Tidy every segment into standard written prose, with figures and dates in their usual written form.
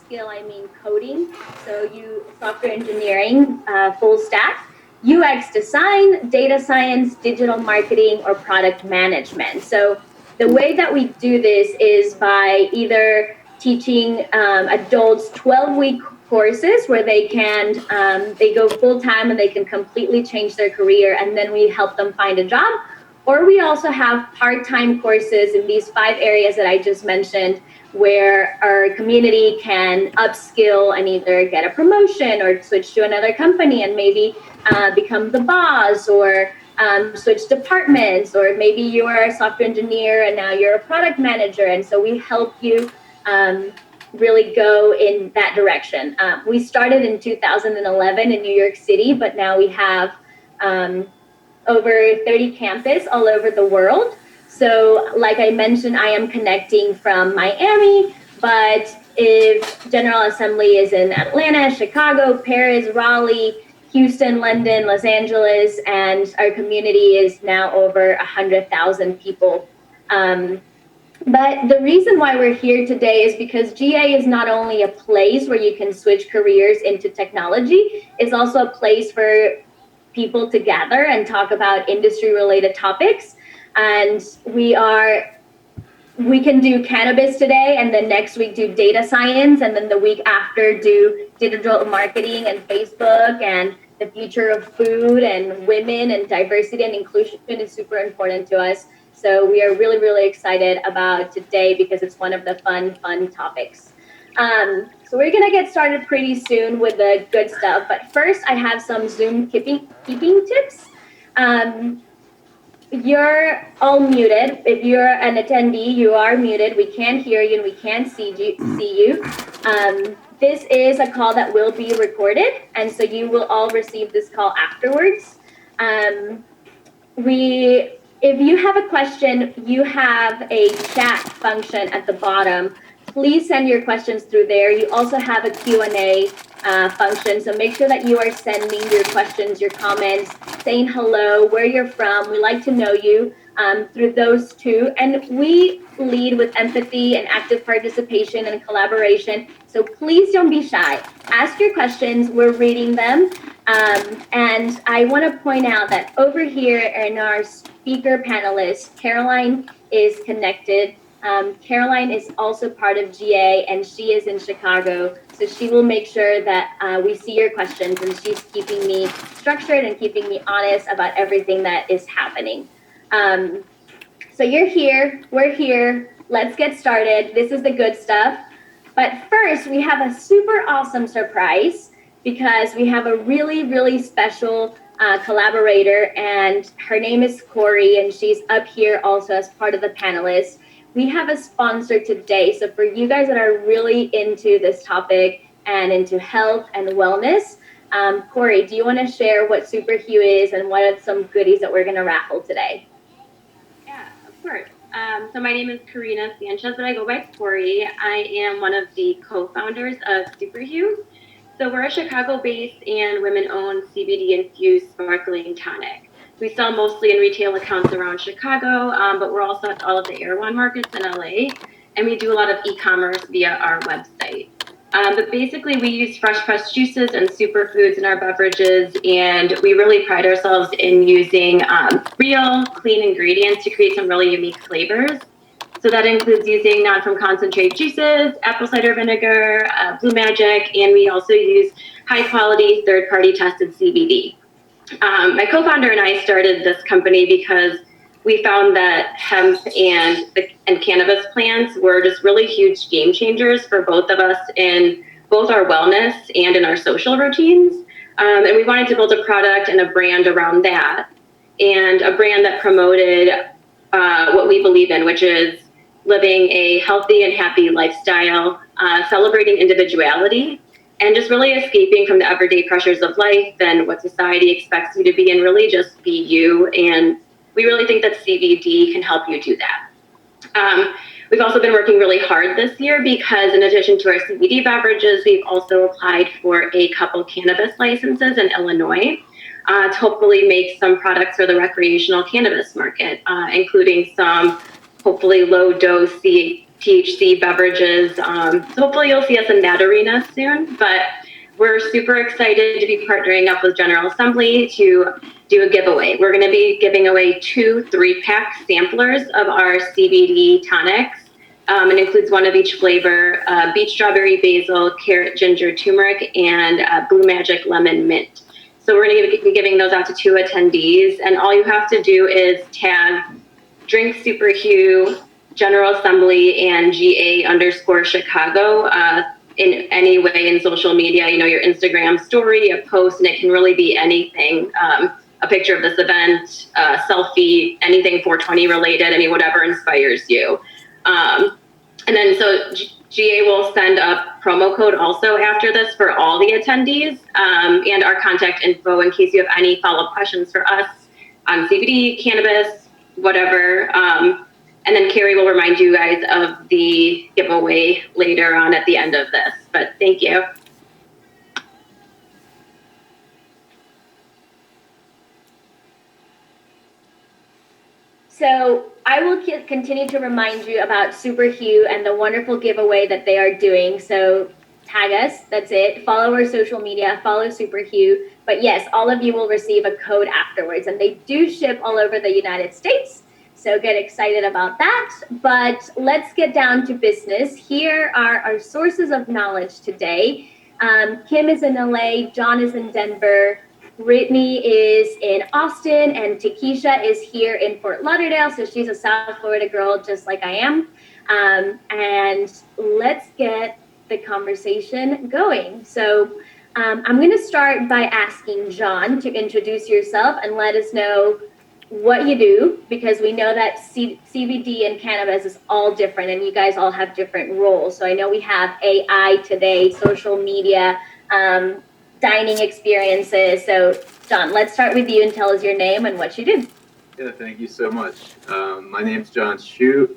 skill, I mean coding. So you software engineering, full stack, UX design, data science, digital marketing, or product management. So the way that we do this is by either teaching adults 12-week courses where they go full time and they can completely change their career, and then we help them find a job. Or we also have part-time courses in these 5 areas that I just mentioned, where our community can upskill and either get a promotion or switch to another company and maybe become the boss, or switch departments, or maybe you are a software engineer and now you're a product manager. And so we help you really go in that direction. We started in 2011 in New York City, but now we have over 30 campuses all over the world. So like I mentioned, I am connecting from Miami, but if General Assembly is in Atlanta, Chicago, Paris, Raleigh, Houston, London, Los Angeles, and our community is now over 100,000 people. But the reason why we're here today is because GA is not only a place where you can switch careers into technology, it's also a place for people to gather and talk about industry-related topics. And we can do cannabis today, and then next week do data science, and then the week after do digital marketing and Facebook, and the future of food and women, and diversity and inclusion is super important to us. So we are really, really excited about today because it's one of the fun topics. So we're gonna get started pretty soon with the good stuff, but first I have some Zoom keeping tips. You're all muted. If you're an attendee, you are muted. We can't hear you and we can't see you. This is a call that will be recorded, and so you will all receive this call afterwards. If you have a question, you have a chat function at the bottom. Please send your questions through there. You also have a Q&A function, so make sure that you are sending your questions, your comments, saying hello, where you're from. We like to know you through those two. And we lead with empathy and active participation and collaboration. So please don't be shy. Ask your questions. We're reading them. And I want to point out that over here in our speaker panelists, Caroline is connected. Caroline is also part of GA, and she is in Chicago. So she will make sure that we see your questions, and she's keeping me structured and keeping me honest about everything that is happening. So you're here, we're here. Let's get started. This is the good stuff. But first, we have a super awesome surprise because we have a really, really special collaborator, and her name is Corey, and she's up here also as part of the panelists. We have a sponsor today. So for you guys that are really into this topic and into health and wellness, Corey, do you want to share what SuperHue is and what are some goodies that we're going to raffle today? Yeah, of course. So my name is Karina Sanchez, but I go by Corey. I am one of the co-founders of SuperHue. So we're a Chicago-based and women-owned CBD-infused sparkling tonic. We sell mostly in retail accounts around Chicago, but we're also at all of the Erewhon markets in LA, and we do a lot of e-commerce via our website. But basically, we use fresh pressed juices and superfoods in our beverages, and we really pride ourselves in using real, clean ingredients to create some really unique flavors. So that includes using non-from-concentrate juices, apple cider vinegar, Blue Magic, and we also use high-quality, third-party tested CBD. My co-founder and I started this company because we found that hemp and cannabis plants were just really huge game changers for both of us in both our wellness and in our social routines. And we wanted to build a product and a brand around that, and a brand that promoted what we believe in, which is living a healthy and happy lifestyle, celebrating individuality, and just really escaping from the everyday pressures of life and what society expects you to be, and really just be you. And we really think that CBD can help you do that. We've also been working really hard this year because in addition to our CBD beverages, we've also applied for a couple cannabis licenses in Illinois to hopefully make some products for the recreational cannabis market, including some hopefully low dose THC beverages. So hopefully you'll see us in that arena soon, but we're super excited to be partnering up with General Assembly to do a giveaway. We're going to be giving away 2 3-pack samplers of our CBD tonics. It includes 1 of each flavor, beach strawberry basil, carrot ginger turmeric, and blue magic lemon mint. So we're going to be giving those out to 2 attendees, and all you have to do is tag Drink Superhue, General Assembly, and GA_Chicago in any way in social media, your Instagram story, a post, and it can really be anything. A picture of this event, a selfie, anything 420 related, whatever inspires you. And then so GA will send a promo code also after this for all the attendees, and our contact info in case you have any follow-up questions for us on CBD, cannabis, whatever. And then Carrie will remind you guys of the giveaway later on at the end of this. But thank you. So I will continue to remind you about Superhue and the wonderful giveaway that they are doing. So tag us, that's it. Follow our social media, follow Superhue. But yes, all of you will receive a code afterwards. And they do ship all over the United States. So get excited about that. But let's get down to business. Here are our sources of knowledge today. Kim is in LA, John is in Denver, Brittany is in Austin, and Tanisha is here in Fort Lauderdale. So she's a South Florida girl, just like I am. And let's get the conversation going. So I'm going to start by asking John to introduce yourself and let us know what you do, because we know that CBD and cannabis is all different and you guys all have different roles. So I know we have AI today, social media, dining experiences. So John, let's start with you and tell us your name and what you do. Yeah, thank you so much. My name's John Shute.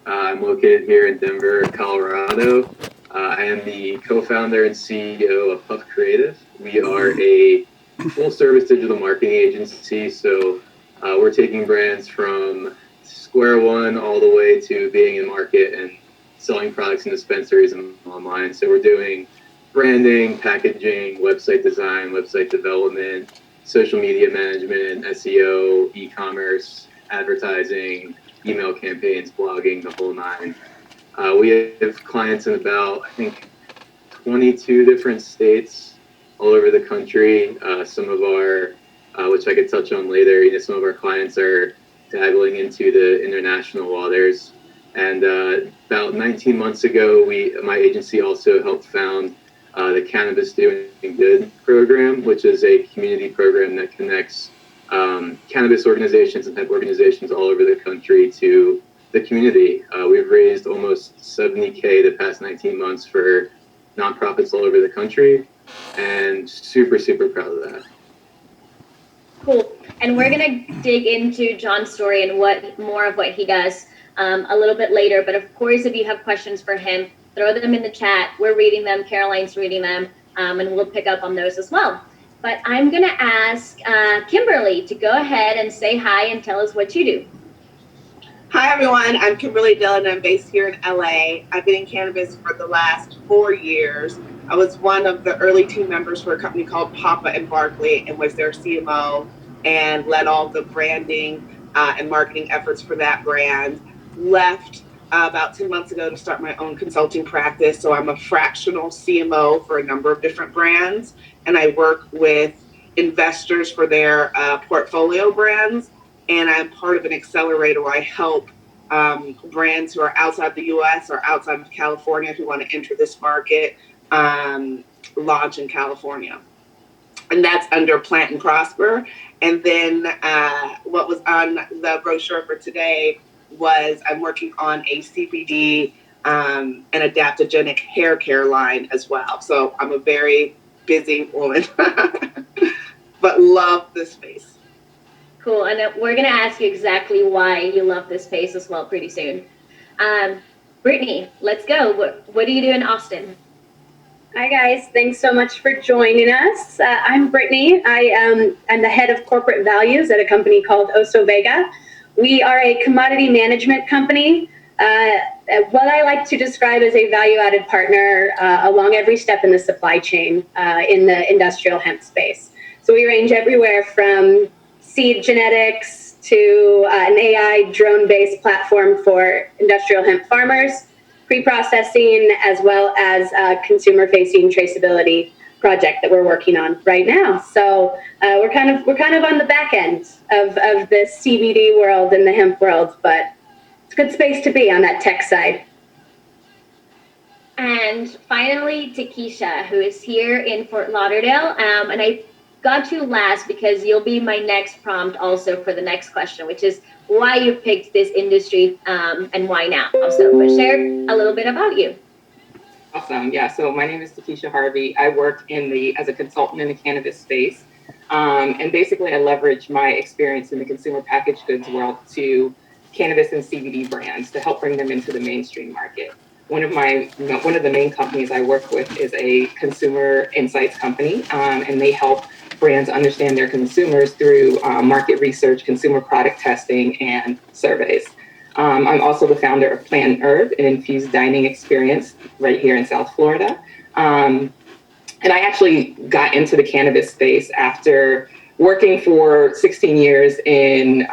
I'm located here in Denver, Colorado. I am the co-founder and CEO of Puff Creative. We are a full-service digital marketing agency, so we're taking brands from square one all the way to being in market and selling products in dispensaries and online. So we're doing branding, packaging, website design, website development, social media management, SEO, e-commerce, advertising, email campaigns, blogging, the whole 9. We have clients in about, I think, 22 different states all over the country. Some of our which I could touch on later. Some of our clients are dabbling into the international waters. And about 19 months ago, my agency also helped found the Cannabis Doing Good program, which is a community program that connects cannabis organizations and hemp organizations all over the country to the community. We've raised almost $70K the past 19 months for nonprofits all over the country, and super, super proud of that. Cool. And we're going to dig into John's story and more of what he does a little bit later. But of course, if you have questions for him, throw them in the chat. We're reading them. Caroline's reading them, and we'll pick up on those as well. But I'm going to ask Kimberly to go ahead and say hi and tell us what you do. Hi, everyone. I'm Kimberly Dillon. I'm based here in LA. I've been in cannabis for the last 4 years. I was one of the early team members for a company called Papa and Barkley, and was their CMO and led all the branding and marketing efforts for that brand. Left about 10 months ago to start my own consulting practice. So I'm a fractional CMO for a number of different brands, and I work with investors for their portfolio brands. And I'm part of an accelerator where I help brands who are outside the US or outside of California who want to enter this market launch in California. And that's under Plant and Prosper. And then what was on the brochure for today was I'm working on a CBD and adaptogenic hair care line as well. So I'm a very busy woman, but love this space. Cool. And we're going to ask you exactly why you love this space as well pretty soon. Brittany, let's go. What do you do in Austin? Hi, guys. Thanks so much for joining us. I'm Brittany. I'm the head of corporate values at a company called Oso Vega. We are a commodity management company. what I like to describe as a value-added partner along every step in the supply chain in the industrial hemp space. So we range everywhere from seed genetics to an AI drone-based platform for industrial hemp farmers, pre-processing, as well as consumer-facing traceability project that we're working on right now. So we're kind of on the back end of the CBD world and the hemp world, but it's a good space to be on that tech side. And finally, Tanisha, who is here in Fort Lauderdale. And I got you last because you'll be my next prompt also for the next question, which is why you picked this industry and why now. Also, but share a little bit about you. Awesome. Yeah. So my name is Tanisha Harvey. I work as a consultant in the cannabis space. And basically I leverage my experience in the consumer packaged goods world to cannabis and CBD brands to help bring them into the mainstream market. One of the main companies I work with is a consumer insights company, and they help brands understand their consumers through market research, consumer product testing, and surveys. I'm also the founder of Plant & Herb, an infused dining experience right here in South Florida. And I actually got into the cannabis space after working for 16 years in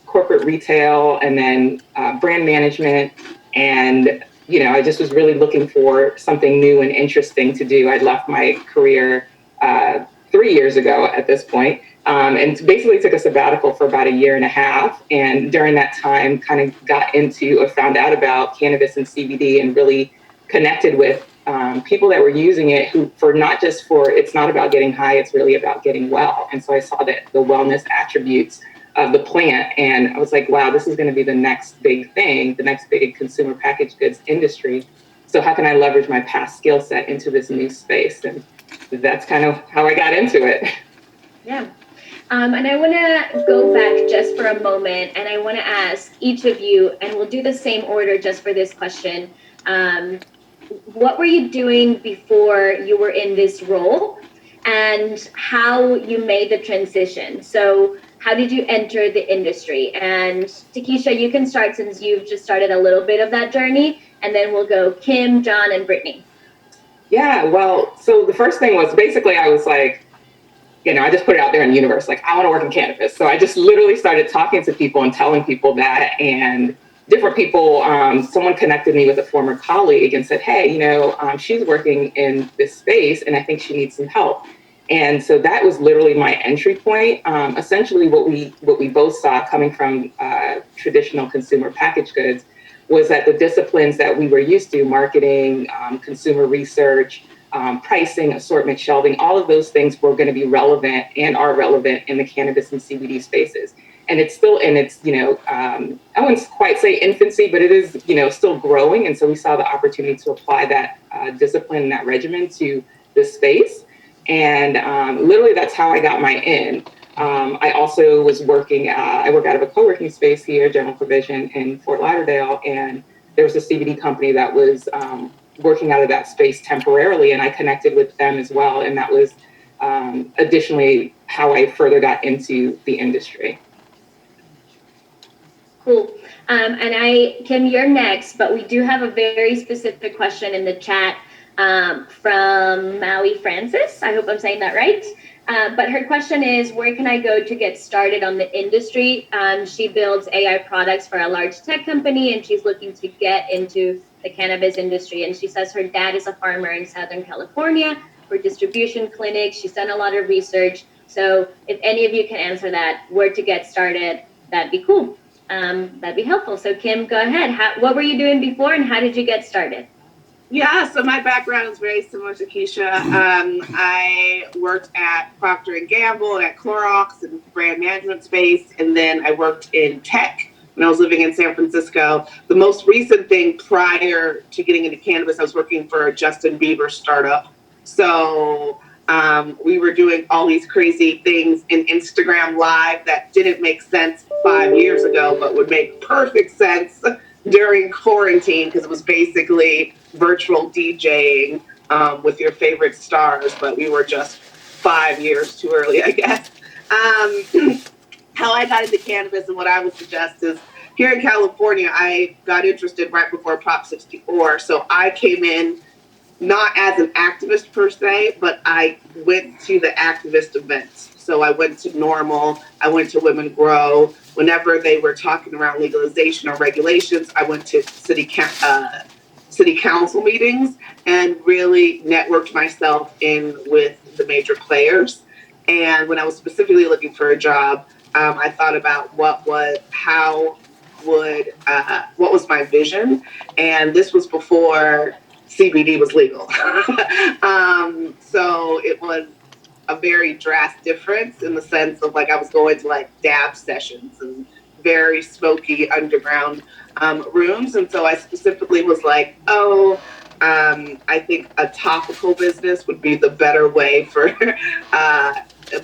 corporate retail and then brand management. And, I just was really looking for something new and interesting to do. I'd left my career 3 years ago at this point, and basically took a sabbatical for about 1.5 years. And during that time, kind of found out about cannabis and CBD and really connected with people that were using it it's not about getting high, it's really about getting well. And so I saw that the wellness attributes of the plant, and I was like, wow, this is going to be the next big thing, the next big consumer packaged goods industry. So how can I leverage my past skill set into this new space? And that's kind of how I got into it. Yeah. And I want to go back just for a moment, and I want to ask each of you, and we'll do the same order just for this question. What were you doing before you were in this role, and how you made the transition? So how did you enter the industry? And Tanisha, you can start since you've just started a little bit of that journey, and then we'll go Kim, John, and Brittany. Yeah, well, so the first thing was basically I was like, I just put it out there in the universe, like, I want to work in cannabis. So I just literally started talking to people and telling people that, and different people, someone connected me with a former colleague and said, hey, she's working in this space and I think she needs some help. And so that was literally my entry point. Essentially what we both saw coming from traditional consumer packaged goods was that the disciplines that we were used to, marketing, consumer research, pricing, assortment, shelving, all of those things were going to be relevant and are relevant in the cannabis and CBD spaces. And it's still in its, I wouldn't quite say infancy, but it is, still growing. And so we saw the opportunity to apply that discipline and that regimen to this space. And literally that's how I got my in. I also was I work out of a co-working space here, General Provision in Fort Lauderdale. And there was a CBD company that was working out of that space temporarily, and I connected with them as well. And that was additionally how I further got into the industry. Cool. And Kim, you're next, but we do have a very specific question in the chat from Maui Francis. I hope I'm saying that right. But her question is, where can I go to get started on the industry? She builds AI products for a large tech company, and she's looking to get into the cannabis industry. And she says her dad is a farmer in Southern California for distribution clinics. She's done a lot of research. So if any of you can answer that, where to get started, that'd be cool. That'd be helpful. So Kim, go ahead. What were you doing before and how did you get started? Yeah, so my background is very similar to Keisha. I worked at Procter & Gamble, at Clorox, in brand management space, and then I worked in tech when I was living in San Francisco. The most recent thing prior to getting into cannabis, I was working for a Justin Bieber startup. So we were doing all these crazy things in Instagram Live that didn't make sense 5 years ago, but would make perfect sense during quarantine, because it was basically virtual DJing with your favorite stars, but we were just 5 years too early, I guess. How I got into cannabis and what I would suggest is here in California, I got interested right before Prop 64. So I came in not as an activist per se, but I went to the activist events. So I went to Normal, I went to Women Grow. Whenever they were talking around legalization or regulations, I went to city council meetings and really networked myself in with the major players. And when I was specifically looking for a job, I thought about what was my vision, and this was before CBD was legal. So it was a very drastic difference in the sense of like I was going to like dab sessions and very smoky underground rooms. And so I specifically was like, I think a topical business would be the better way for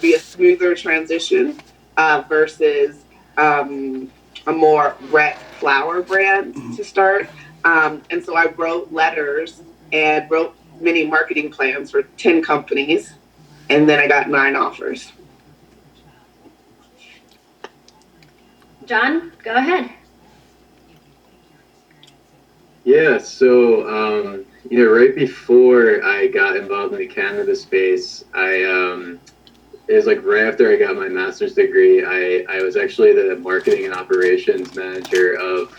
be a smoother transition versus a more rec flower brand to start. And so I wrote letters and wrote many marketing plans for 10 companies. And then I got 9 offers. John, go ahead. Yeah, so right before I got involved in the cannabis space, it was like right after I got my master's degree, I was actually the marketing and operations manager of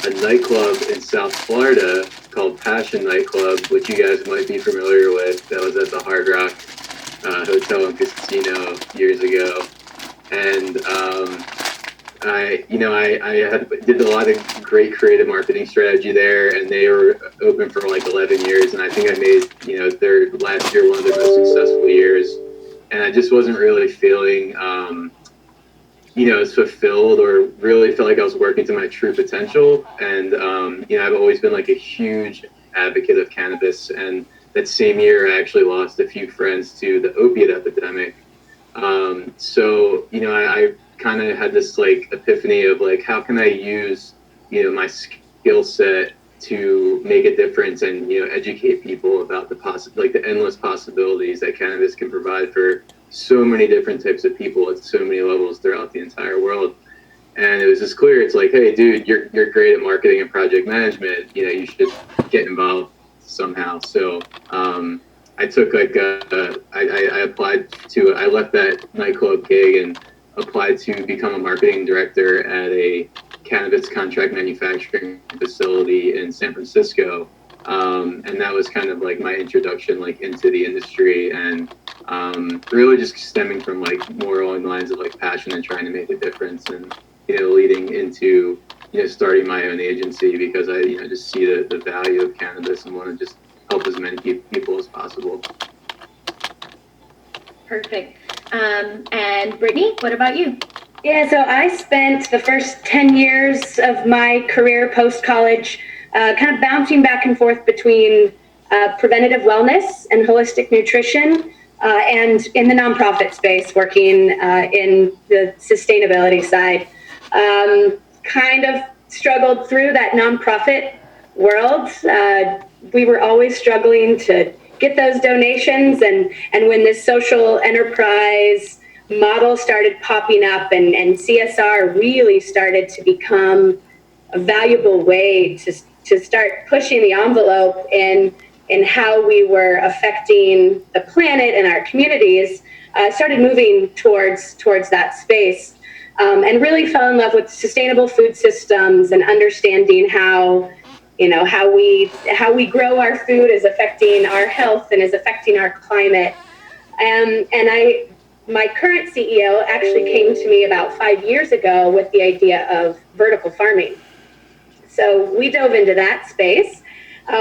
a nightclub in South Florida called Passion Nightclub, which you guys might be familiar with. That was at the Hard Rock Hotel and Casino years ago. And I did a lot of great creative marketing strategy there, and they were open for like 11 years, and I think I made their last year one of their most successful years, and I just wasn't really feeling as fulfilled or really felt like I was working to my true potential. And I've always been like a huge advocate of cannabis, and that same year I actually lost a few friends to the opiate epidemic. So I kind of had this like epiphany of like, how can I use my skill set to make a difference and educate people about the endless possibilities that cannabis can provide for so many different types of people at so many levels throughout the entire world. And it was just clear, it's like, hey dude, you're great at marketing and project management, you should get involved somehow. So I took I applied to, I left that nightclub gig and applied to become a marketing director at a cannabis contract manufacturing facility in San Francisco. And that was kind of like my introduction like into the industry, and really just stemming from like more along the lines of like passion and trying to make a difference, and leading into starting my own agency because I just see the value of cannabis and want to just help as many people as possible. Perfect. And Brittany, what about you? Yeah, so I spent the first 10 years of my career post-college kind of bouncing back and forth between preventative wellness and holistic nutrition, and in the nonprofit space, working in the sustainability side. Kind of struggled through that nonprofit world. We were always struggling to get those donations, and when this social enterprise model started popping up and CSR really started to become a valuable way to start pushing the envelope in how we were affecting the planet and our communities, started moving towards that space, and really fell in love with sustainable food systems and understanding how we grow our food is affecting our health and is affecting our climate. And my current CEO actually came to me about 5 years ago with the idea of vertical farming. So we dove into that space,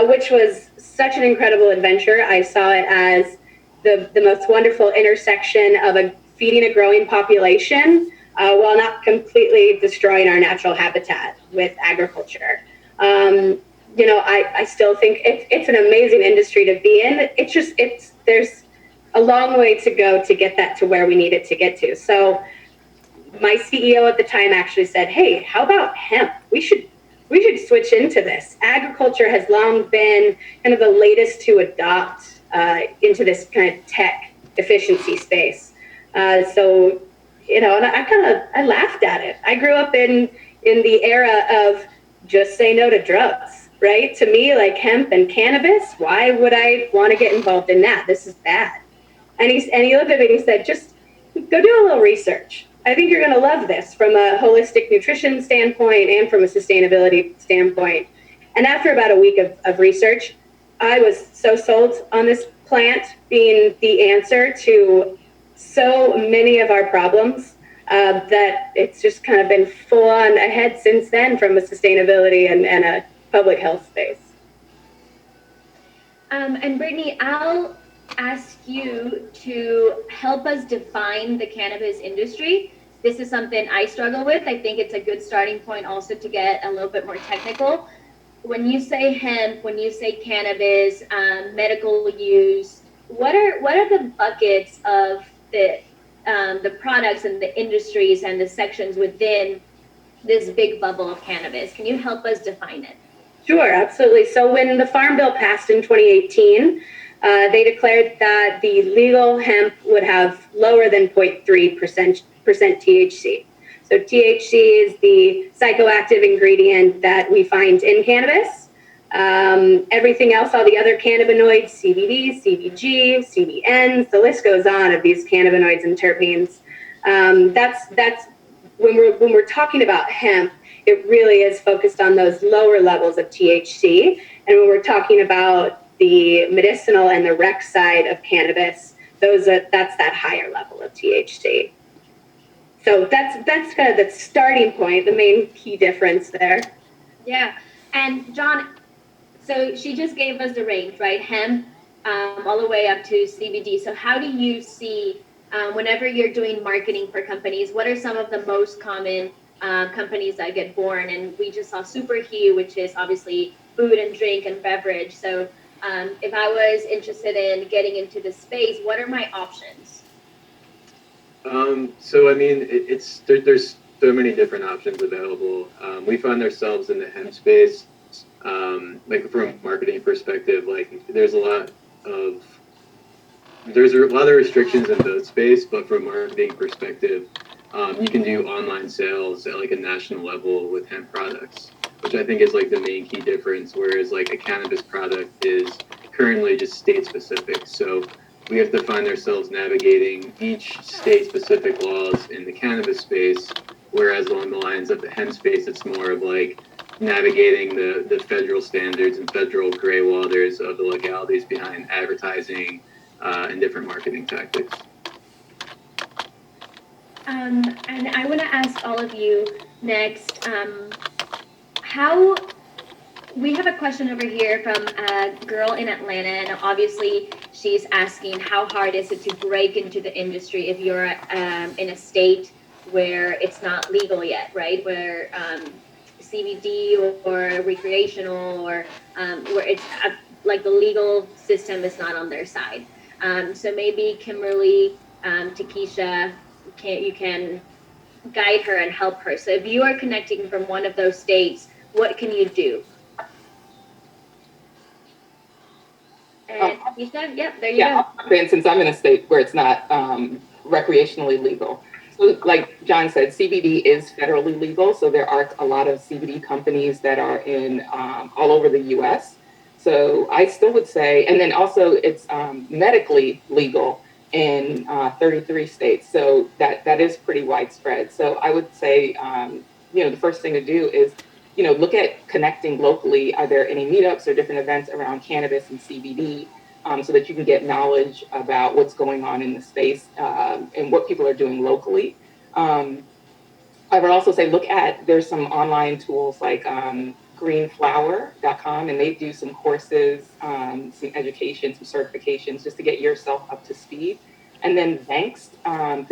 which was such an incredible adventure. I saw it as the most wonderful intersection of feeding a growing population while not completely destroying our natural habitat with agriculture. I still think it's an amazing industry to be in. There's a long way to go to get that to where we need it to get to. So my CEO at the time actually said, hey, how about hemp? We should switch into this. Agriculture has long been kind of the latest to adopt into this kind of tech efficiency space. And I laughed at it. I grew up in in the era of just say no to drugs, right? To me, like hemp and cannabis, why would I want to get involved in that? This is bad. And he looked at me and he said, just go do a little research. I think you're going to love this from a holistic nutrition standpoint and from a sustainability standpoint. And after about a week of research, I was so sold on this plant being the answer to so many of our problems that it's just kind of been full on ahead since then from a sustainability and a public health space. And Brittany, I'll ask you to help us define the cannabis industry. This is something I struggle with. I think it's a good starting point also to get a little bit more technical. When you say hemp, when you say cannabis, medical use, what are the buckets of the products and the industries and the sections within this big bubble of cannabis? Can you help us define it? Sure, absolutely. So when the Farm Bill passed in 2018, they declared that the legal hemp would have lower than 0.3% THC. So THC is the psychoactive ingredient that we find in cannabis. Everything else, all the other cannabinoids, CBD, CBG, CBNs, the list goes on of these cannabinoids and terpenes. That's when we're talking about hemp, it really is focused on those lower levels of THC. And when we're talking about the medicinal and the rec side of cannabis, that's that higher level of THC. So that's kind of the starting point, the main key difference there. Yeah, and John, so she just gave us the range, right? Hemp, all the way up to CBD. So how do you see, whenever you're doing marketing for companies, what are some of the most common companies that get born? And we just saw Superhue, which is obviously food and drink and beverage. So if I was interested in getting into this space, what are my options? So I mean, there's so many different options available. We find ourselves in the hemp space, like from a marketing perspective, like there's a lot of restrictions in both space, but from a marketing perspective, you can do online sales at like a national level with hemp products, which I think is like the main key difference. Whereas like a cannabis product is currently just state specific. So we have to find ourselves navigating each state specific laws in the cannabis space, whereas along the lines of the hemp space, it's more of like navigating the federal standards and federal gray waters of the legalities behind advertising and different marketing tactics. And I want to ask all of you next, we have a question over here from a girl in Atlanta, and obviously she's asking how hard is it to break into the industry if you're in a state where it's not legal yet, right? Where CBD or recreational or where it's like the legal system is not on their side. So maybe Kimberly, Takisha, you can guide her and help her. So if you are connecting from one of those states, what can you do? And Tanisha, yep, there you go. And since I'm in a state where it's not recreationally legal. So like John said, CBD is federally legal. So there are a lot of CBD companies that are in all over the US. So I still would say, and then also it's medically legal in 33 states. So that is pretty widespread. So I would say, the first thing to do is, look at connecting locally. Are there any meetups or different events around cannabis and CBD so that you can get knowledge about what's going on in the space and what people are doing locally? I would also say there's some online tools like greenflower.com, and they do some courses, some education, some certifications just to get yourself up to speed. And then Banks, they're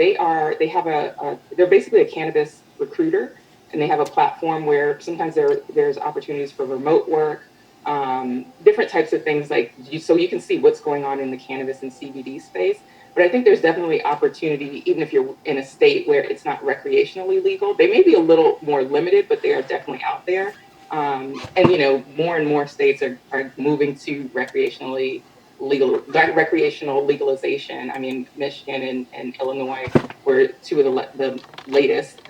basically a cannabis recruiter. And they have a platform where sometimes there's opportunities for remote work, different types of things so you can see what's going on in the cannabis and CBD space. But I think there's definitely opportunity, even if you're in a state where it's not recreationally legal. They may be a little more limited, but they are definitely out there. And more and more states are moving to recreational legalization. I mean, Michigan and Illinois were two of the latest.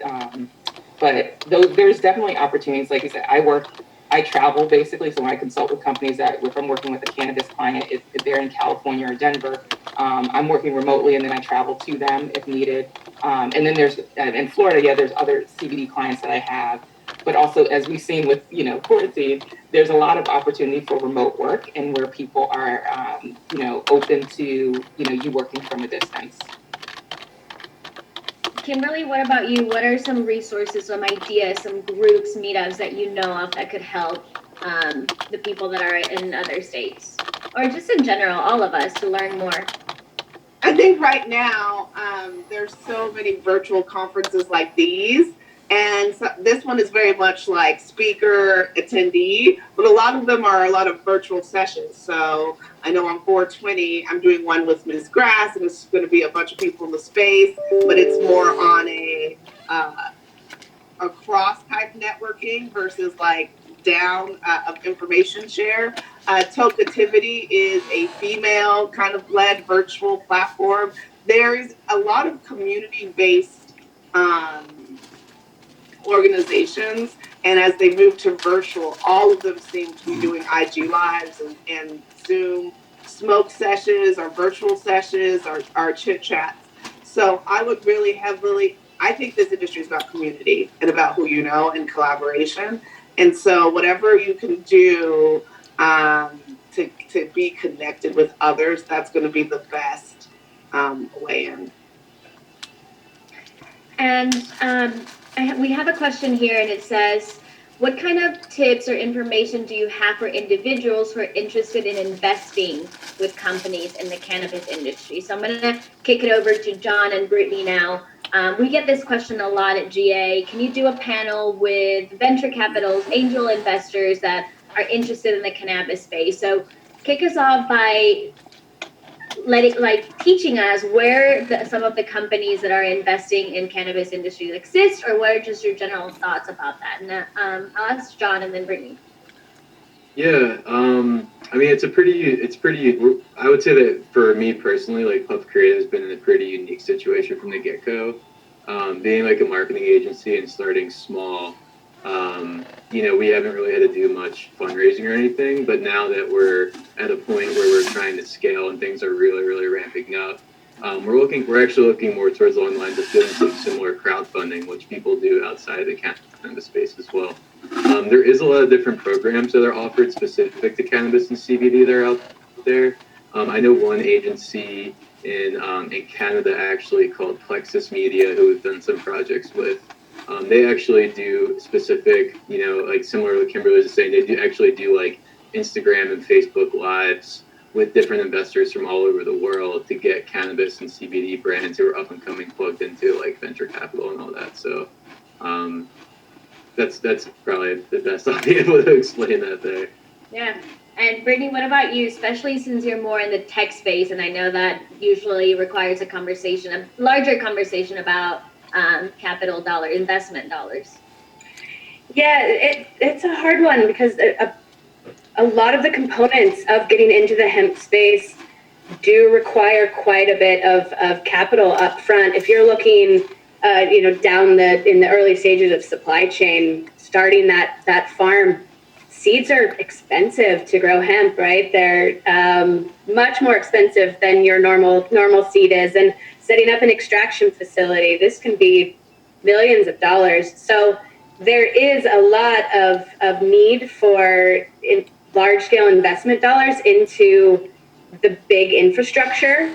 But there's definitely opportunities. Like you said, I travel basically, so when I consult with companies if I'm working with a cannabis client, if they're in California or Denver, I'm working remotely and then I travel to them if needed. And then there's, in Florida, there's other CBD clients that I have. But also, as we've seen with, quarantine, there's a lot of opportunity for remote work and where people are, open to, you working from a distance. Kimberly, what about you? What are some resources, some ideas, some groups, meetups that you know of that could help the people that are in other states? Or just in general, all of us, to learn more? I think right now there's so many virtual conferences like these. And so this one is very much like speaker attendee, but a lot of them are a lot of virtual sessions. So I know on 420, I'm doing one with Ms. Grass, and it's going to be a bunch of people in the space, but it's more on a cross type networking versus like down of information share. Tokeativity is a female kind of led virtual platform. There's a lot of community-based organizations, and as they move to virtual, all of them seem to be doing IG lives and Zoom smoke sessions or virtual sessions or chit chats. So I would really heavily, I think this industry is about community and about who you know and collaboration. And so whatever you can do to be connected with others, that's going to be the best way in. And we have a question here, and it says, what kind of tips or information do you have for individuals who are interested in investing with companies in the cannabis industry? So I'm going to kick it over to John and Brittany now. We get this question a lot at GA. Can you do a panel with venture capitals, angel investors that are interested in the cannabis space? So kick us off by teaching us where some of the companies that are investing in cannabis industry exist, or what are just your general thoughts about that? And I'll ask John and then Brittany. Yeah, I mean, it's pretty, I would say that for me personally, like Puff Creative has been in a pretty unique situation from the get-go. Being like a marketing agency and starting small, we haven't really had to do much fundraising or anything, but now that we're at a point where we're trying to scale and things are really, really ramping up, we're actually looking more towards the lines of doing some similar crowdfunding, which people do outside of the cannabis space as well. There is a lot of different programs that are offered specific to cannabis and CBD that are out there. I know one agency in Canada actually called Plexus Media, who we've done some projects with. They actually do specific, like similar to Kimberly was saying, they actually do like Instagram and Facebook lives with different investors from all over the world to get cannabis and CBD brands who are up and coming plugged into like venture capital and all that. So that's probably the best I'll be able to explain that there. Yeah. And Brittany, what about you, especially since you're more in the tech space, and I know that usually requires a larger conversation about capital dollar, investment dollars? Yeah, it's a hard one because a lot of the components of getting into the hemp space do require quite a bit of capital up front. If you're looking, down in the early stages of supply chain, starting that farm, seeds are expensive to grow hemp, right? They're much more expensive than your normal seed is, and setting up an extraction facility, this can be millions of dollars. So there is a lot of need for large-scale investment dollars into the big infrastructure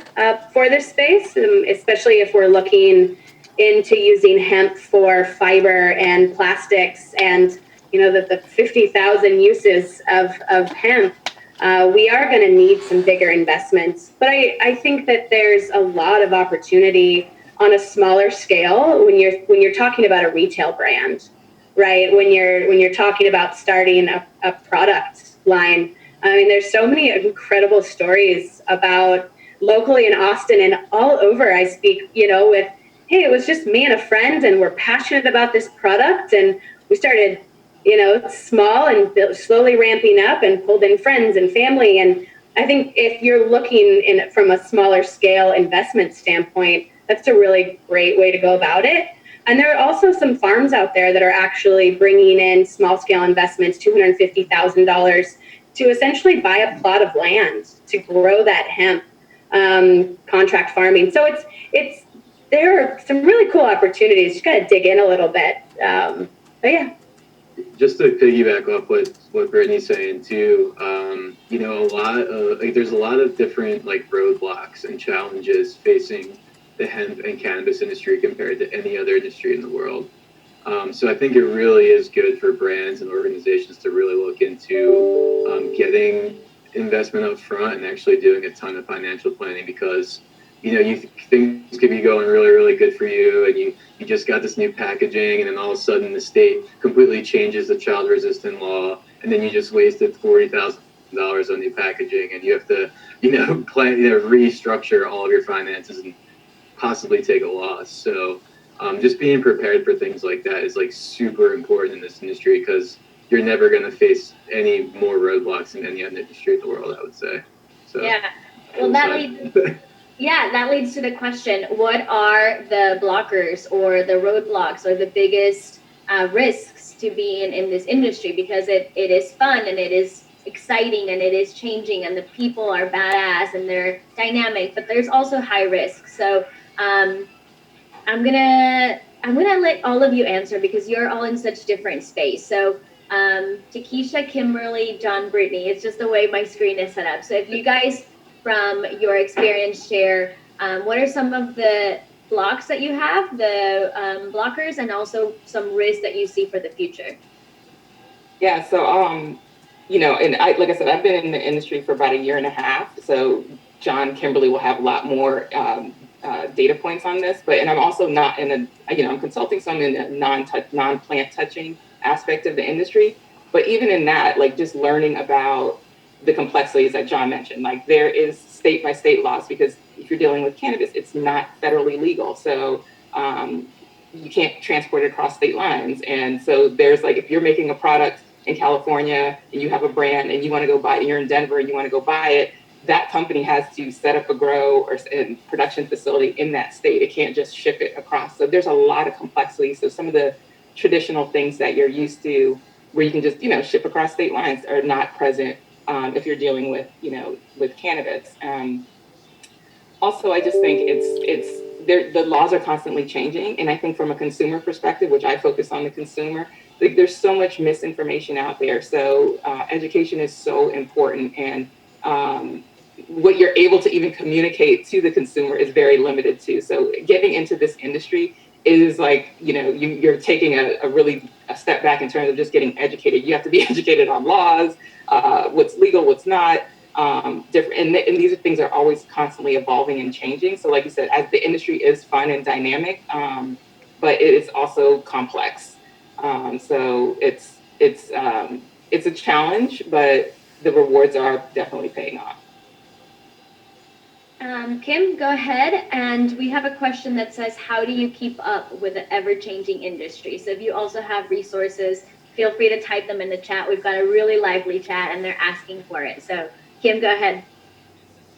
for this space, especially if we're looking into using hemp for fiber and plastics and the 50,000 uses of hemp. We are going to need some bigger investments, but I think that there's a lot of opportunity on a smaller scale when you're talking about a retail brand, right? When you're talking about starting a product line. I mean, there's so many incredible stories about locally in Austin and all over. I speak, with, hey, it was just me and a friend, and we're passionate about this product, and we started small and slowly ramping up and pulled in friends and family. And I think if you're looking from a smaller scale investment standpoint, that's a really great way to go about it. And there are also some farms out there that are actually bringing in small scale investments, $250,000, to essentially buy a plot of land to grow that hemp, contract farming. So there are some really cool opportunities. You just got to dig in a little bit. But yeah. Just to piggyback off what Brittany's saying too, you know, there's a lot of different like roadblocks and challenges facing the hemp and cannabis industry compared to any other industry in the world. So I think it really is good for brands and organizations to really look into getting investment up front and actually doing a ton of financial planning, because you know things could be going really, really good for you, and you just got this new packaging, and then all of a sudden the state completely changes the child resistant law, and then you just wasted $40,000 on new packaging, and you have to restructure all of your finances and possibly take a loss. So just being prepared for things like that is like super important in this industry, because you're never going to face any more roadblocks in any other industry in the world, I would say. So yeah, well, that leads to the question: what are the blockers or the roadblocks or the biggest risks to being in this industry? Because it is fun and it is exciting and it is changing and the people are badass and they're dynamic, but there's also high risk. So I'm gonna let all of you answer, because you're all in such different space. So Takesha, Kimberly, John, Brittany, it's just the way my screen is set up. So if you guys, from your experience, share what are some of the blocks that you have, the blockers, and also some risks that you see for the future. Yeah, so you know, and like I said, I've been in the industry for about 1.5 years. So John, Kimberly will have a lot more data points on this, and I'm also not in I'm consulting, so I'm in a non-plant touching aspect of the industry. But even in that, like just learning about the complexities that John mentioned, like there is state by state laws, because if you're dealing with cannabis, it's not federally legal. So you can't transport it across state lines. And so there's like, if you're making a product in California and you have a brand and you want to go buy it, you're in Denver and you want to go buy it, that company has to set up a grow or production facility in that state. It can't just ship it across. So there's a lot of complexity. So some of the traditional things that you're used to, where you can just, ship across state lines, are not present if you're dealing with, with cannabis. Also, I just think the laws are constantly changing. And I think from a consumer perspective, which I focus on the consumer, like there's so much misinformation out there. So education is so important. And what you're able to even communicate to the consumer is very limited too. So getting into this industry is like, you're taking a step back in terms of just getting educated. You have to be educated on laws, what's legal, what's not, different. And these things are always constantly evolving and changing. So like you said, as the industry is fun and dynamic, but it is also complex. So it's a challenge, but the rewards are definitely paying off. Kim, go ahead. And we have a question that says, how do you keep up with the ever-changing industry? So if you also have resources, feel free to type them in the chat. We've got a really lively chat and they're asking for it. So Kim, go ahead.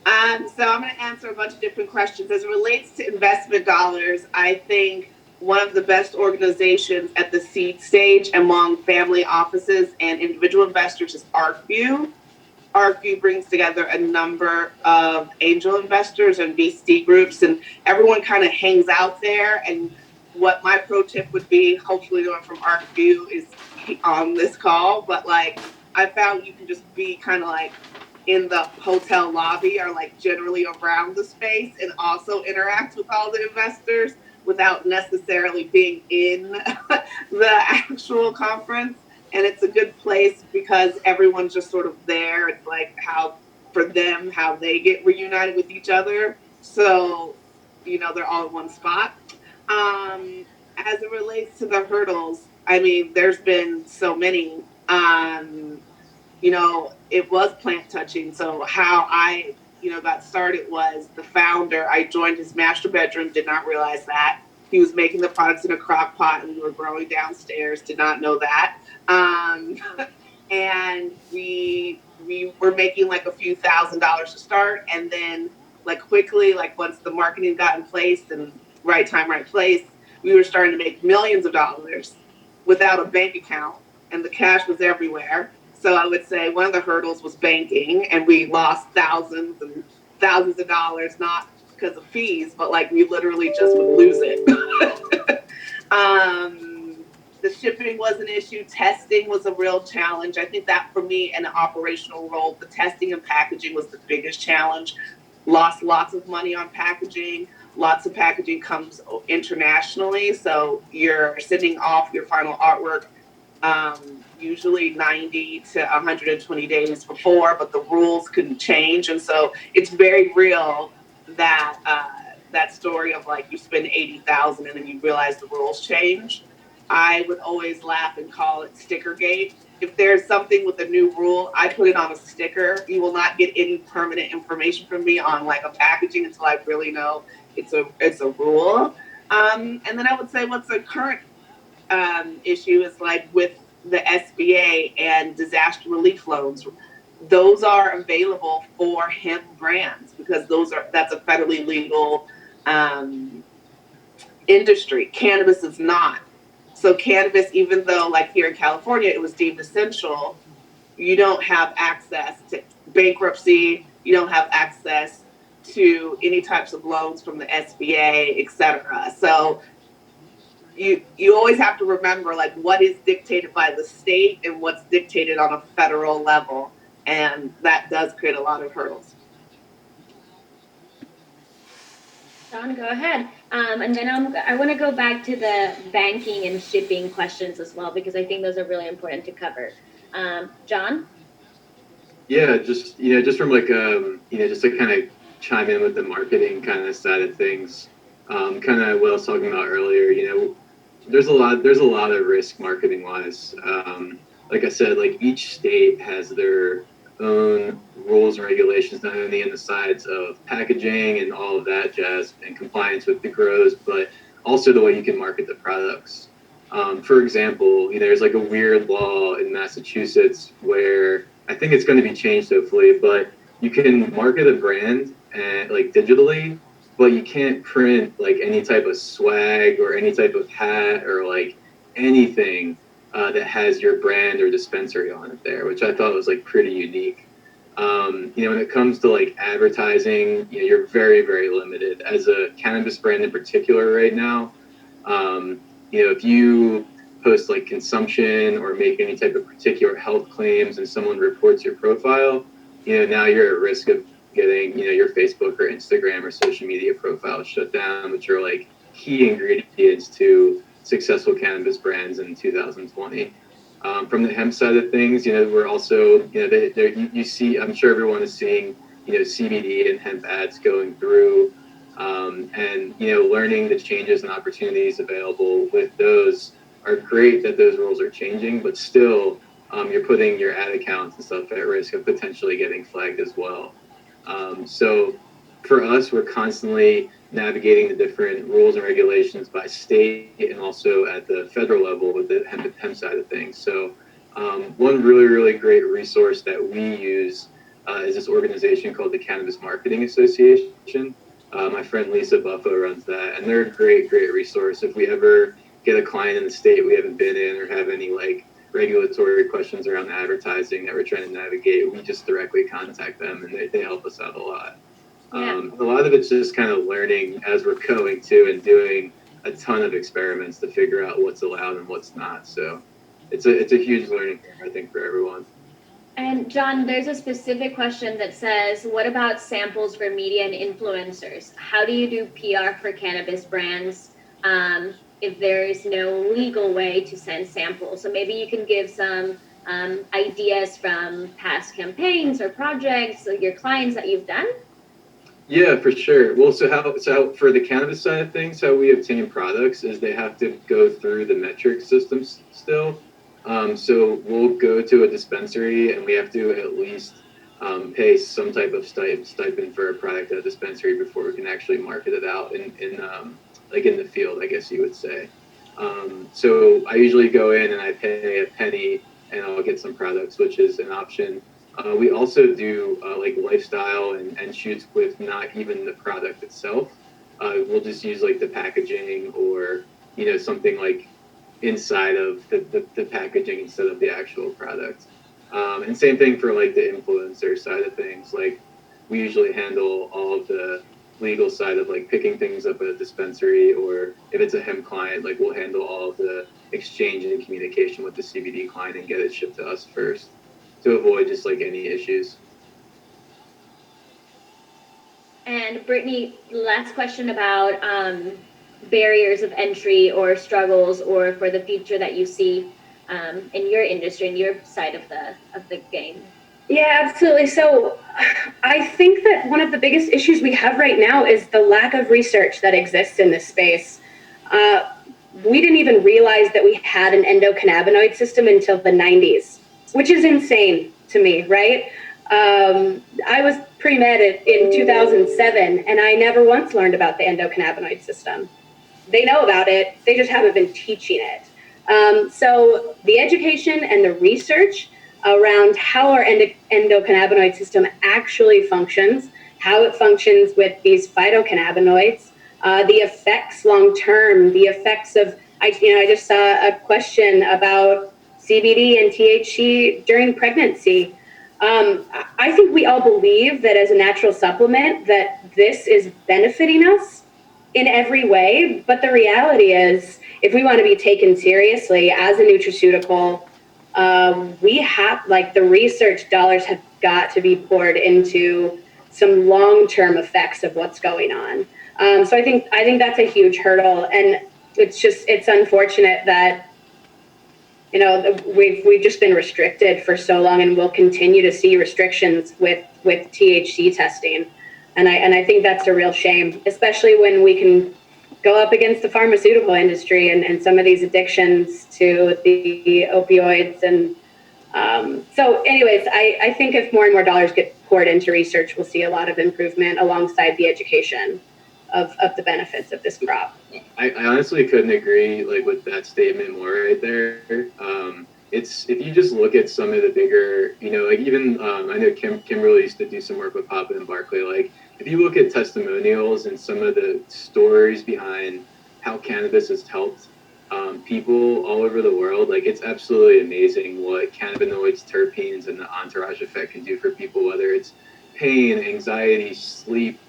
So I'm going to answer a bunch of different questions. As it relates to investment dollars, I think one of the best organizations at the seed stage among family offices and individual investors is ArcView. ArcView brings together a number of angel investors and VC groups, and everyone kind of hangs out there. And what my pro tip would be, hopefully no one from ArcView is on this call, but like I found you can just be kind of like in the hotel lobby or like generally around the space and also interact with all the investors without necessarily being in the actual conference. And it's a good place because everyone's just sort of there. It's like how they get reunited with each other. So, they're all in one spot. As it relates to the hurdles, I mean, there's been so many. It was plant touching. So how I, got started was the founder. I joined his master bedroom, did not realize that. He was making the products in a crock pot and we were growing downstairs, did not know that. And we were making like a few $1,000s to start. And then like quickly, like once the marketing got in place and right time, right place, we were starting to make millions of dollars without a bank account, and the cash was everywhere. So I would say one of the hurdles was banking, and we lost thousands and thousands of dollars, not because of fees, but like we literally just would lose it. The shipping was an issue. Testing was a real challenge. I think that for me in an operational role, the testing and packaging was the biggest challenge. Lost lots of money on packaging. Lots of packaging comes internationally. So you're sending off your final artwork usually 90 to 120 days before, but the rules couldn't change. And so it's very real that that story of like you spend 80,000 and then you realize the rules change. I would always laugh and call it sticker gate. If there's something with a new rule, I put it on a sticker. You will not get any permanent information from me on like a packaging until I really know it's a rule. And then I would say what's a current issue is like with the SBA and disaster relief loans. Those are available for hemp brands because that's a federally legal industry. Cannabis is not. So cannabis, even though like here in California it was deemed essential, you don't have access to bankruptcy. You don't have access to any types of loans from the SBA, et cetera. So you always have to remember like what is dictated by the state and what's dictated on a federal level, and that does create a lot of hurdles. John, go ahead. And then I want to go back to the banking and shipping questions as well, because I think those are really important to cover. John? Yeah, just from like just to kind of chime in with the marketing kind of side of things, kind of what I was talking about earlier. There's a lot of risk marketing wise. Like I said, like each state has their own rules and regulations, not only on the sides of packaging and all of that jazz and compliance with the grows, but also the way you can market the products. For example, there's like a weird law in Massachusetts where I think it's going to be changed hopefully, but you can market a brand and like digitally, but you can't print like any type of swag or any type of hat or like anything that has your brand or dispensary on it there, which I thought was like pretty unique. When it comes to like advertising, you're very, very limited as a cannabis brand in particular right now. If you post like consumption or make any type of particular health claims and someone reports your profile, now you're at risk of getting, your Facebook or Instagram or social media profiles shut down, which are like key ingredients to successful cannabis brands in 2020. From the hemp side of things, we're also, you see, I'm sure everyone is seeing, CBD and hemp ads going through, and, learning the changes and opportunities available with those are great that those rules are changing, but still, you're putting your ad accounts and stuff at risk of potentially getting flagged as well. So for us, we're constantly navigating the different rules and regulations by state and also at the federal level with the hemp side of things. So one really, really great resource that we use is this organization called the Cannabis Marketing Association. My friend Lisa Buffo runs that, and they're a great, great resource. If we ever get a client in the state we haven't been in or have any like regulatory questions around advertising that we're trying to navigate, we just directly contact them and they help us out a lot. Yeah. A lot of it's just kind of learning as we're going to and doing a ton of experiments to figure out what's allowed and what's not. So it's a huge learning curve, I think, for everyone. And John, there's a specific question that says, what about samples for media and influencers? How do you do PR for cannabis brands if there is no legal way to send samples? So maybe you can give some ideas from past campaigns or projects or your clients that you've done. Yeah, for sure. Well, so for the cannabis side of things, how we obtain products is they have to go through the metric systems still. So we'll go to a dispensary and we have to at least pay some type of stipend for a product at a dispensary before we can actually market it out in like in the field, I guess you would say. So I usually go in and I pay a penny and I'll get some products, which is an option. We also do like lifestyle and shoots with not even the product itself. We'll just use like the packaging or something like inside of the packaging instead of the actual product. And same thing for like the influencer side of things. Like we usually handle all of the legal side of like picking things up at a dispensary, or if it's a hemp client, like we'll handle all of the exchange and communication with the CBD client and get it shipped to us first to avoid just like any issues. And Brittany, last question about barriers of entry or struggles, or for the future that you see in your industry, in your side of the game. Yeah, absolutely. So I think that one of the biggest issues we have right now is the lack of research that exists in this space. We didn't even realize that we had an endocannabinoid system until the 90s, which is insane to me, right? I was pre-med in 2007, and I never once learned about the endocannabinoid system. They know about it, they just haven't been teaching it. So the education and the research around how our endocannabinoid system actually functions, how it functions with these phytocannabinoids, the effects long term, the effects of, I just saw a question about CBD and THC during pregnancy. I think we all believe that as a natural supplement that this is benefiting us in every way, but the reality is, if we want to be taken seriously as a nutraceutical, we have, like, the research dollars have got to be poured into some long-term effects of what's going on. So I think that's a huge hurdle, and it's unfortunate that we've just been restricted for so long, and we'll continue to see restrictions with THC testing, and I think that's a real shame, especially when we can go up against the pharmaceutical industry and some of these addictions to the opioids. And so anyways, I think if more and more dollars get poured into research, we'll see a lot of improvement alongside the education of the benefits of this crop. I honestly couldn't agree with that statement more right there. It's, if you just look at some of the bigger, even I know Kimberly used to do some work with Papa and Barkley. Like, if you look at testimonials and some of the stories behind how cannabis has helped people all over the world, like, it's absolutely amazing what cannabinoids, terpenes, and the entourage effect can do for people, whether it's pain, anxiety, sleep,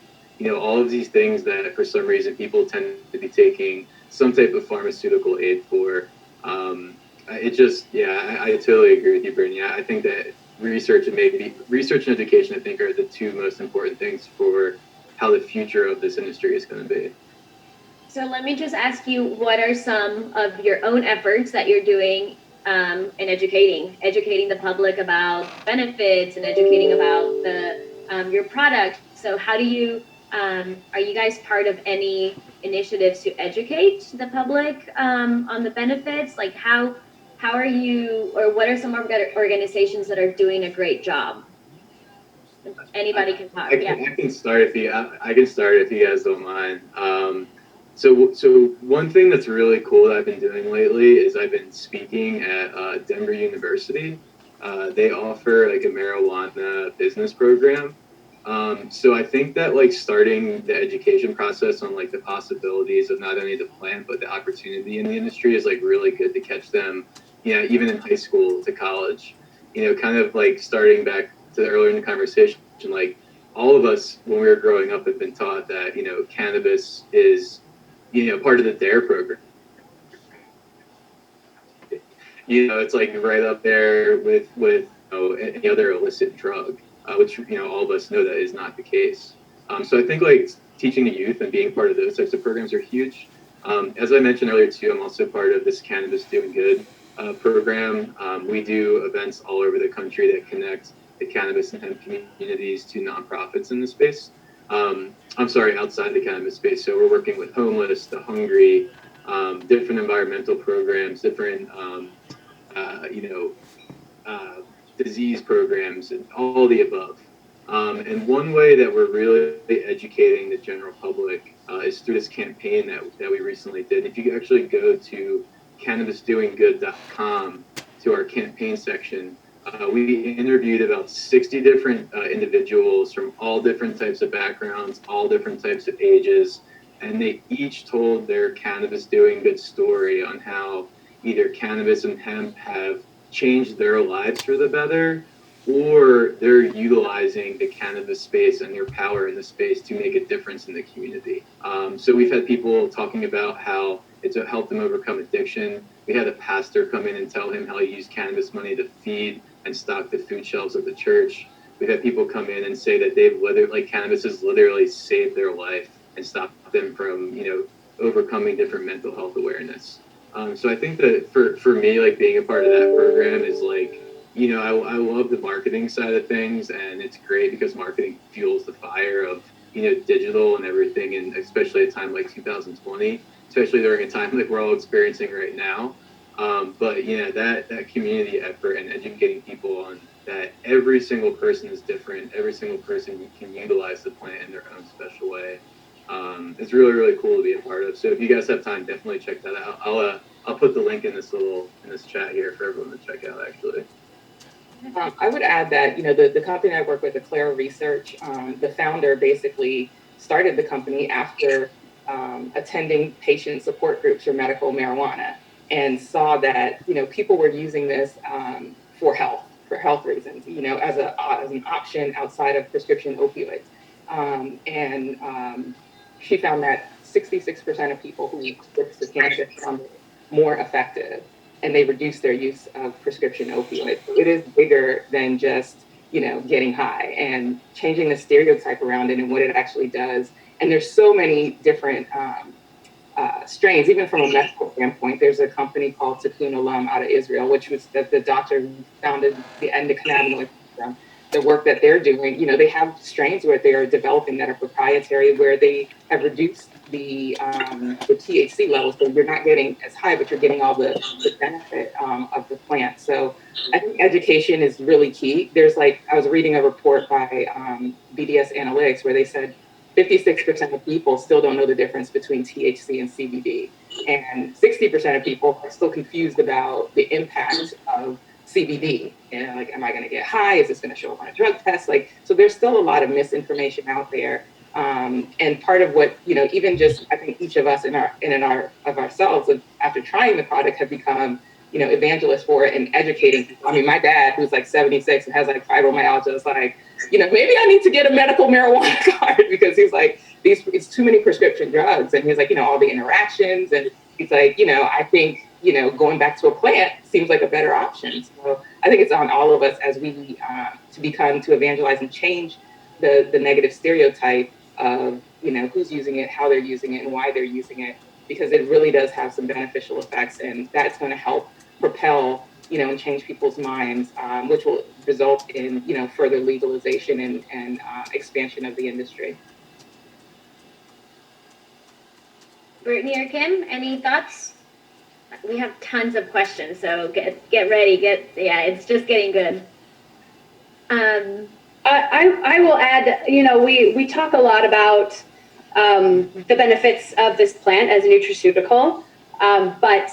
all of these things that for some reason people tend to be taking some type of pharmaceutical aid for. I totally agree with you, Brittany. I think that research and education, I think, are the two most important things for how the future of this industry is going to be. So let me just ask you, what are some of your own efforts that you're doing in educating the public about benefits and educating about your product? So how do you, are you guys part of any initiatives to educate the public on the benefits? Like, how are you, or what are some organizations that are doing a great job? Anybody can talk. I can start if you guys don't mind. So one thing that's really cool that I've been doing lately is I've been speaking at Denver University. They offer like a marijuana business program. So I think that starting the education process on the possibilities of not only the plant but the opportunity in the industry is really good to catch them, even in high school to college. Kind of starting back to earlier in the conversation, all of us when we were growing up have been taught that cannabis is part of the DARE program. It's right up there with any other illicit drug, which all of us know that is not the case. So I think teaching the youth and being part of those types of programs are huge. As I mentioned earlier too, I'm also part of this Cannabis Doing Good program. We do events all over the country that connect the cannabis and hemp communities to nonprofits in the space. Outside the cannabis space. So we're working with homeless, the hungry, different environmental programs, different disease programs, and all the above. And one way that we're really educating the general public is through this campaign that we recently did. If you actually go to cannabisdoinggood.com to our campaign section, we interviewed about 60 different individuals from all different types of backgrounds, all different types of ages, and they each told their cannabis doing good story on how either cannabis and hemp have changed their lives for the better, or they're utilizing the cannabis space and their power in the space to make a difference in the community. So we've had people talking about how it's helped them overcome addiction. We had a pastor come in and tell him how he used cannabis money to feed and stock the food shelves of the church. We've had people come in and say that they've literally, like, cannabis has literally saved their life and stopped them from, overcoming different mental health awareness. So I think that for me, like, being a part of that program is like, I love the marketing side of things, and it's great because marketing fuels the fire of, digital and everything, and especially at a time like 2020, especially during a time like we're all experiencing right now. But that community effort and educating people on that every single person is different, every single person can utilize the plant in their own special way. It's really, really cool to be a part of. So if you guys have time, definitely check that out. I'll put the link in this chat here for everyone to check out, actually. I would add that, the company I work with, Aclara Research, the founder basically started the company after attending patient support groups for medical marijuana, and saw that, people were using this for health reasons, as an option outside of prescription opioids. She found that 66% of people who switched to cannabis found it more effective, and they reduced their use of prescription opioids. So it is bigger than just, getting high, and changing the stereotype around it and what it actually does. And there's so many different strains, even from a medical standpoint. There's a company called Tikkun Olam out of Israel, which was the doctor who founded the endocannabinoid program. The work that they're doing, they have strains where they are developing that are proprietary, where they have reduced the THC levels, so you're not getting as high, but you're getting all the benefit of the plant. So I think education is really key. I was reading a report by BDS Analytics where they said 56% of people still don't know the difference between THC and CBD, and 60% of people are still confused about the impact of CBD. Like, am I going to get high? Is this going to show up on a drug test? So there's still a lot of misinformation out there. And part of what, even just, I think each of us in ourselves, after trying the product, have become, evangelists for it and educating people. I mean, my dad, who's like 76 and has like fibromyalgia, is like, maybe I need to get a medical marijuana card, because he's like, it's too many prescription drugs. And he's like, all the interactions. And he's like, I think, going back to a plant seems like a better option. So I think it's on all of us as we to evangelize and change the negative stereotype of, who's using it, how they're using it, and why they're using it, because it really does have some beneficial effects, and that's going to help propel, and change people's minds, which will result in, further legalization and expansion of the industry. Brittany or Kim, any thoughts? We have tons of questions, so get ready. It's just getting good. I will add, we talk a lot about the benefits of this plant as a nutraceutical, but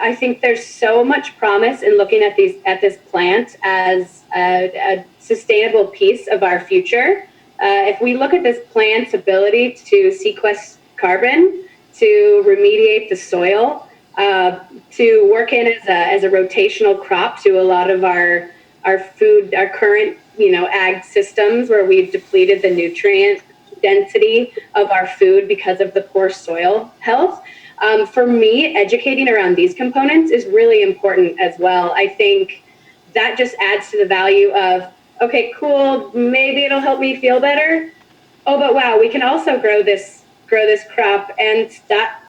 I think there's so much promise in looking at this plant as a sustainable piece of our future. If we look at this plant's ability to sequester carbon, to remediate the soil, to work in as a rotational crop to a lot of our food, our current, ag systems where we've depleted the nutrient density of our food because of the poor soil health. For me, educating around these components is really important as well. I think that just adds to the value of, okay, cool, maybe it'll help me feel better. Oh, but wow, we can also grow this crop, and that